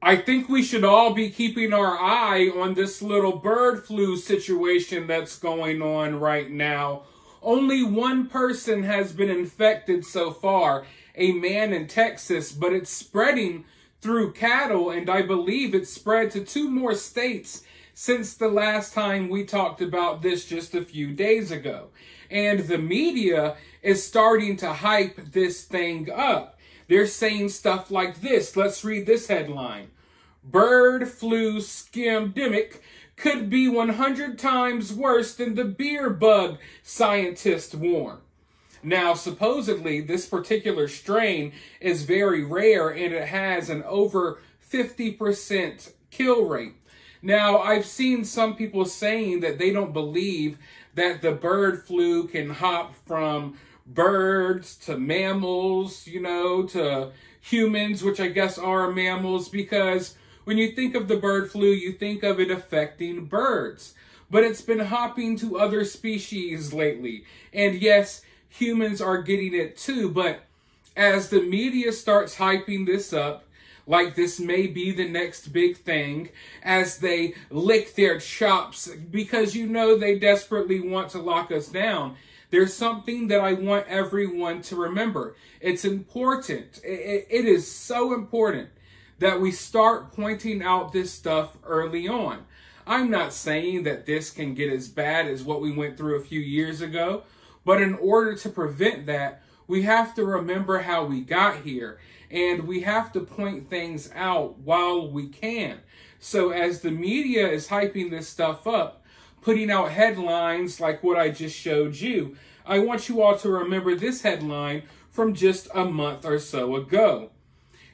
I think we should all be keeping our eye on this little bird flu situation that's going on right now. Only one person has been infected so far, a man in Texas, but it's spreading through cattle, and I believe it's spread to 2 more states since the last time we talked about this just a few days ago. And the media is starting to hype this thing up. They're saying stuff like this. Let's read this headline. Bird flu scamdemic could be 100 times worse than the beer bug, scientists warn. Now, supposedly, this particular strain is very rare and it has an over 50% kill rate. Now, I've seen some people saying that they don't believe that the bird flu can hop from birds to mammals, to humans, which I guess are mammals, because when you think of the bird flu, you think of it affecting birds. But it's been hopping to other species lately. And yes, humans are getting it too. But as the media starts hyping this up, like this may be the next big thing, as they lick their chops because they desperately want to lock us down, there's something that I want everyone to remember. It's important. It is so important that we start pointing out this stuff early on. I'm not saying that this can get as bad as what we went through a few years ago, but in order to prevent that, we have to remember how we got here, and we have to point things out while we can. So as the media is hyping this stuff up, putting out headlines like what I just showed you, I want you all to remember this headline from just a month or so ago.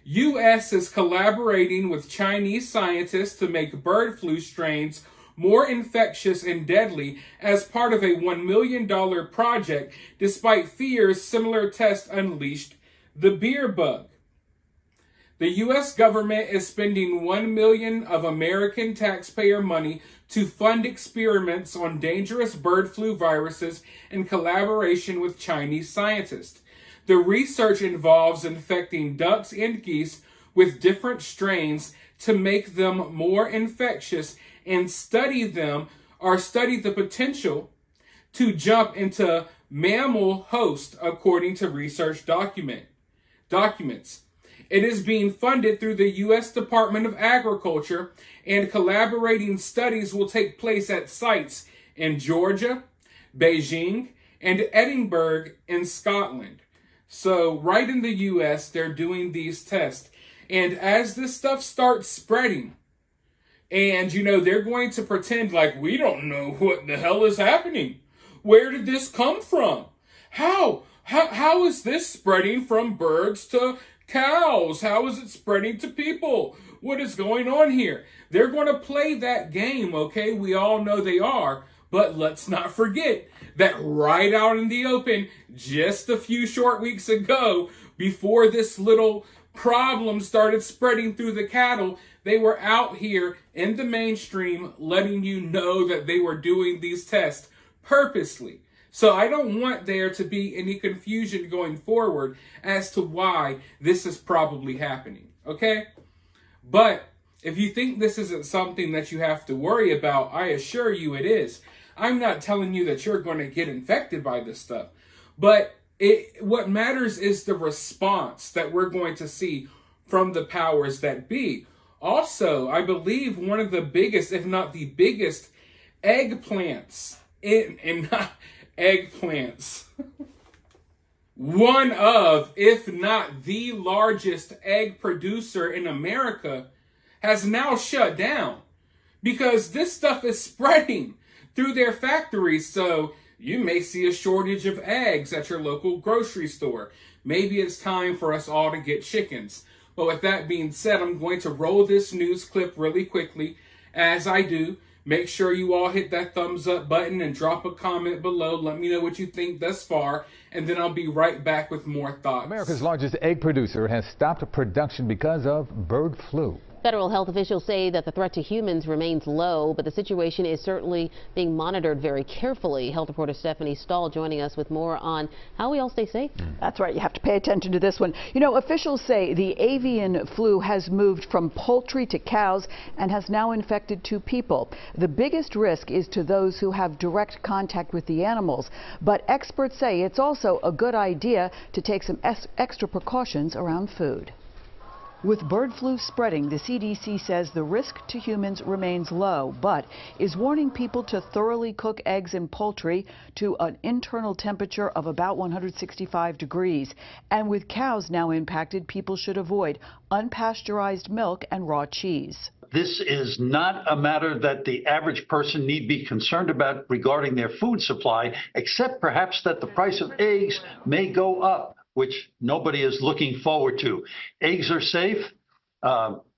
U.S. is collaborating with Chinese scientists to make bird flu strains more infectious and deadly as part of a $1 million project, despite fears similar tests unleashed the beer bug. The U.S. government is spending $1 million of American taxpayer money to fund experiments on dangerous bird flu viruses in collaboration with Chinese scientists. The research involves infecting ducks and geese with different strains to make them more infectious and study the potential to jump into mammal hosts, according to research documents. It is being funded through the U.S. Department of Agriculture, and collaborating studies will take place at sites in Georgia, Beijing, and Edinburgh in Scotland. So right in the U.S., they're doing these tests. And as this stuff starts spreading, and, they're going to pretend like we don't know what the hell is happening. Where did this come from? How is this spreading from birds to cows? How is it spreading to people? What is going on here? They're going to play that game, okay? We all know they are. But let's not forget that right out in the open, just a few short weeks ago, before this little problem started spreading through the cattle, they were out here in the mainstream letting you know that they were doing these tests purposely. So I don't want there to be any confusion going forward as to why this is probably happening, okay? But if you think this isn't something that you have to worry about, I assure you it is. I'm not telling you that you're going to get infected by this stuff, but what matters is the response that we're going to see from the powers that be. Also, I believe one of the biggest, if not the biggest, eggplants, one of, if not the largest egg producer in America, has now shut down because this stuff is spreading through their factories. So you may see a shortage of eggs at your local grocery store. Maybe it's time for us all to get chickens. But with that being said, I'm going to roll this news clip really quickly. As I do, make sure you all hit that thumbs up button and drop a comment below. Let me know what you think thus far, and then I'll be right back with more thoughts. America's largest egg producer has stopped production because of bird flu. Federal health officials say that the threat to humans remains low, but the situation is certainly being monitored very carefully. Health reporter Stephanie Stahl joining us with more on how we all stay safe. That's right. You have to pay attention to this one. You know, officials say the avian flu has moved from poultry to cows and has now infected 2 people. The biggest risk is to those who have direct contact with the animals, but experts say it's also a good idea to take some extra precautions around food. With bird flu spreading, the CDC says the risk to humans remains low, but is warning people to thoroughly cook eggs and poultry to an internal temperature of about 165 degrees. And with cows now impacted, people should avoid unpasteurized milk and raw cheese. This is not a matter that the average person need be concerned about regarding their food supply, except perhaps that the price of eggs may go up, which nobody is looking forward to. Eggs are safe.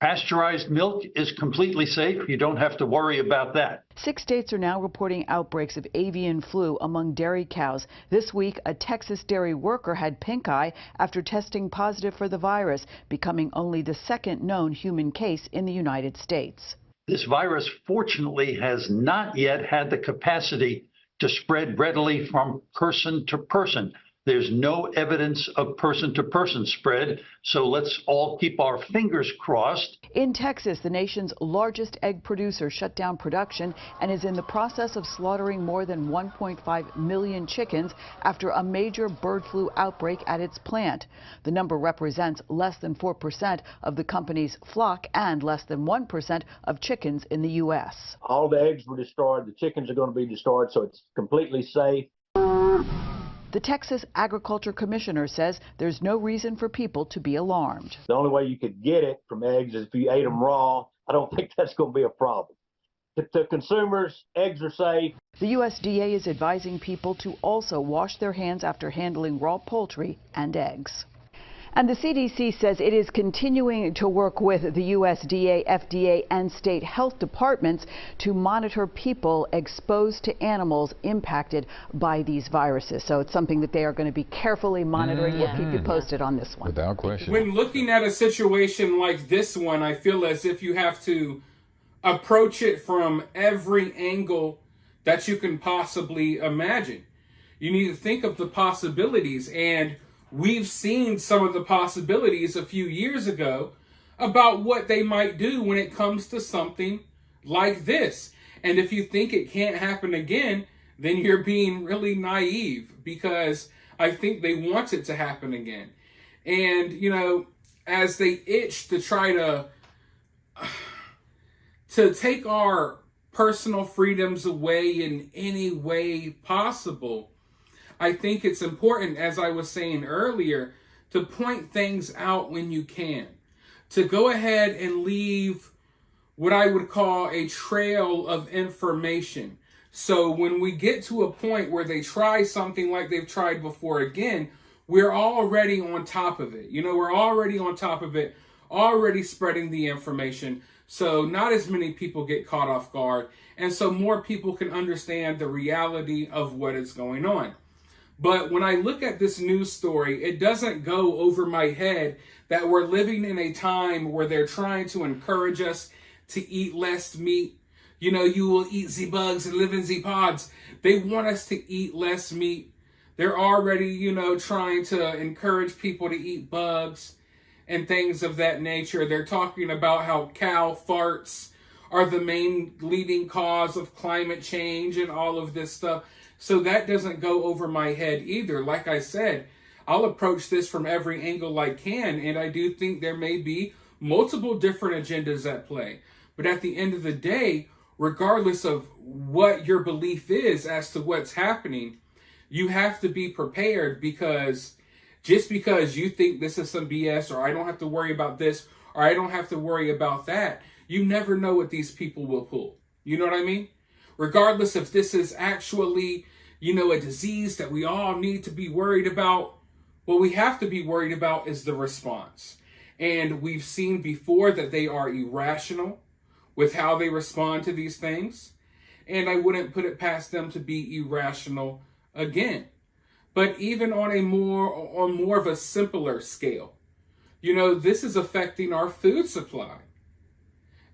Pasteurized milk is completely safe. You don't have to worry about that. 6 states are now reporting outbreaks of avian flu among dairy cows. This week, a Texas dairy worker had pink eye after testing positive for the virus, becoming only the 2nd known human case in the United States. This virus, fortunately, has not yet had the capacity to spread readily from person to person. There's no evidence of person-to-person spread, so let's all keep our fingers crossed. In Texas, the nation's largest egg producer shut down production and is in the process of slaughtering more than 1.5 million chickens after a major bird flu outbreak at its plant. The number represents less than 4% of the company's flock and less than 1% of chickens in the U.S. All the eggs were destroyed. The chickens are going to be destroyed, so it's completely safe. The Texas Agriculture Commissioner says there's no reason for people to be alarmed. The only way you could get it from eggs is if you ate them raw. I don't think that's going to be a problem. To consumers, eggs are safe. The USDA is advising people to also wash their hands after handling raw poultry and eggs. And the CDC says it is continuing to work with the USDA, FDA, and state health departments to monitor people exposed to animals impacted by these viruses. So it's something that they are going to be carefully monitoring. We'll keep you posted on this one. Without question. When looking at a situation like this one, I feel as if you have to approach it from every angle that you can possibly imagine. You need to think of the possibilities, and we've seen some of the possibilities a few years ago about what they might do when it comes to something like this. And if you think it can't happen again, then you're being really naive, because I think they want it to happen again. And, you know, as they itch to try to take our personal freedoms away in any way possible, I think it's important, as I was saying earlier, to point things out when you can. To go ahead and leave what I would call a trail of information. So when we get to a point where they try something like they've tried before again, we're already on top of it. You know, we're already on top of it, already spreading the information. So not as many people get caught off guard. And so more people can understand the reality of what is going on. But when I look at this news story, it doesn't go over my head that we're living in a time where they're trying to encourage us to eat less meat. You know, you will eat the bugs and live in the pods. They want us to eat less meat. They're already, you know, trying to encourage people to eat bugs and things of that nature. They're talking about how cow farts are the main leading cause of climate change and all of this stuff. So that doesn't go over my head either. Like I said, I'll approach this from every angle I can, and I do think there may be multiple different agendas at play. But at the end of the day, regardless of what your belief is as to what's happening, you have to be prepared, because just because you think this is some BS, or I don't have to worry about this, or I don't have to worry about that, you never know what these people will pull. You know what I mean? Regardless if this is actually, you know, a disease that we all need to be worried about, what we have to be worried about is the response. And we've seen before that they are irrational with how they respond to these things. And I wouldn't put it past them to be irrational again. But even on more of a simpler scale, you know, this is affecting our food supply.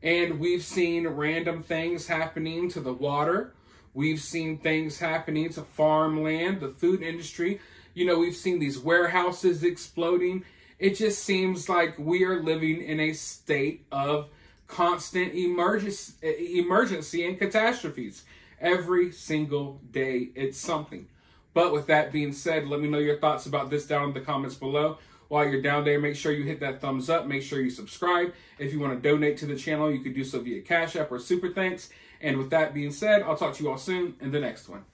And we've seen random things happening to the water. We've seen things happening to farmland, the food industry. You know, we've seen these warehouses exploding. It just seems like we are living in a state of constant emergency and catastrophes. Every single day, it's something. But with that being said, let me know your thoughts about this down in the comments below. While you're down there, make sure you hit that thumbs up. Make sure you subscribe. If you want to donate to the channel, you could do so via Cash App or Super Thanks. And with that being said, I'll talk to you all soon in the next one.